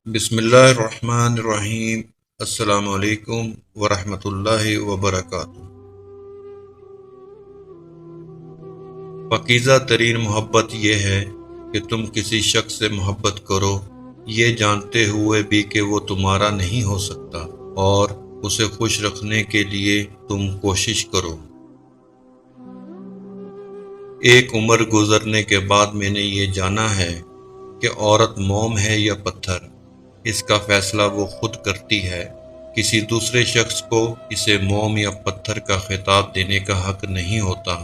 بسم اللہ الرحمن الرحیم۔ السلام علیکم ورحمۃ اللہ وبرکاتہ۔ پاکیزہ ترین محبت یہ ہے کہ تم کسی شخص سے محبت کرو یہ جانتے ہوئے بھی کہ وہ تمہارا نہیں ہو سکتا، اور اسے خوش رکھنے کے لیے تم کوشش کرو۔ ایک عمر گزرنے کے بعد میں نے یہ جانا ہے کہ عورت موم ہے یا پتھر، اس کا فیصلہ وہ خود کرتی ہے۔ کسی دوسرے شخص کو اسے موم یا پتھر کا خطاب دینے کا حق نہیں ہوتا۔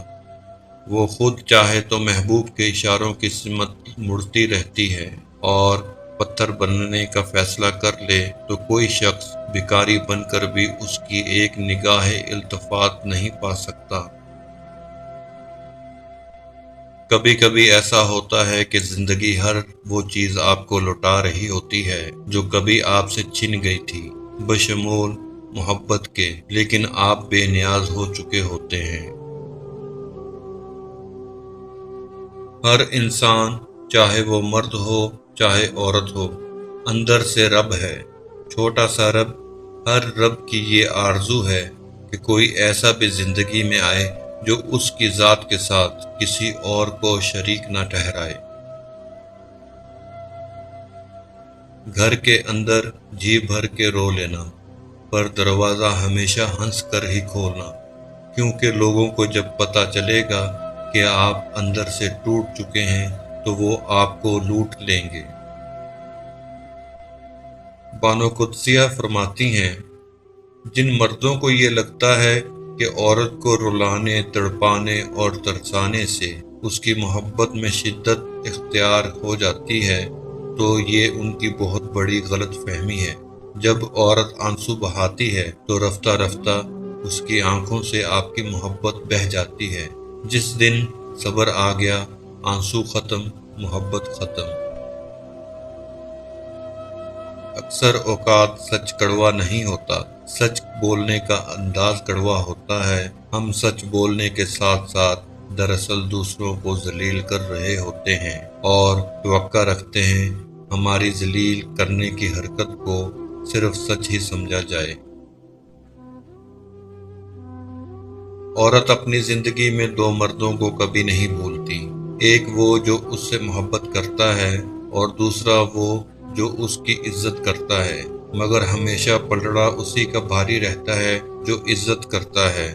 وہ خود چاہے تو محبوب کے اشاروں کی سمت مڑتی رہتی ہے، اور پتھر بننے کا فیصلہ کر لے تو کوئی شخص بھکاری بن کر بھی اس کی ایک نگاہ التفات نہیں پا سکتا۔ کبھی کبھی ایسا ہوتا ہے کہ زندگی ہر وہ چیز آپ کو لوٹا رہی ہوتی ہے جو کبھی آپ سے چھن گئی تھی، بشمول محبت کے، لیکن آپ بے نیاز ہو چکے ہوتے ہیں۔ ہر انسان، چاہے وہ مرد ہو چاہے عورت ہو، اندر سے رب ہے، چھوٹا سا رب۔ ہر رب کی یہ آرزو ہے کہ کوئی ایسا بھی زندگی میں آئے جو اس کی ذات کے ساتھ کسی اور کو شریک نہ ٹھہرائے۔ گھر کے اندر جی بھر کے رو لینا، پر دروازہ ہمیشہ ہنس کر ہی کھولنا، کیونکہ لوگوں کو جب پتہ چلے گا کہ آپ اندر سے ٹوٹ چکے ہیں تو وہ آپ کو لوٹ لیں گے۔ بانو قدسیہ فرماتی ہیں، جن مردوں کو یہ لگتا ہے کہ عورت کو رلانے، تڑپانے اور ترسانے سے اس کی محبت میں شدت اختیار ہو جاتی ہے تو یہ ان کی بہت بڑی غلط فہمی ہے۔ جب عورت آنسو بہاتی ہے تو رفتہ رفتہ اس کی آنکھوں سے آپ کی محبت بہہ جاتی ہے۔ جس دن صبر آ گیا، آنسو ختم، محبت ختم۔ اکثر اوقات سچ کڑوا نہیں ہوتا، سچ بولنے کا انداز کڑوا ہوتا ہے۔ ہم سچ بولنے کے ساتھ ساتھ دراصل دوسروں کو ذلیل کر رہے ہوتے ہیں، اور توقع رکھتے ہیں ہماری ذلیل کرنے کی حرکت کو صرف سچ ہی سمجھا جائے۔ عورت اپنی زندگی میں دو مردوں کو کبھی نہیں بھولتی، ایک وہ جو اس سے محبت کرتا ہے، اور دوسرا وہ جو اس کی عزت کرتا ہے، مگر ہمیشہ پلڑا اسی کا بھاری رہتا ہے جو عزت کرتا ہے۔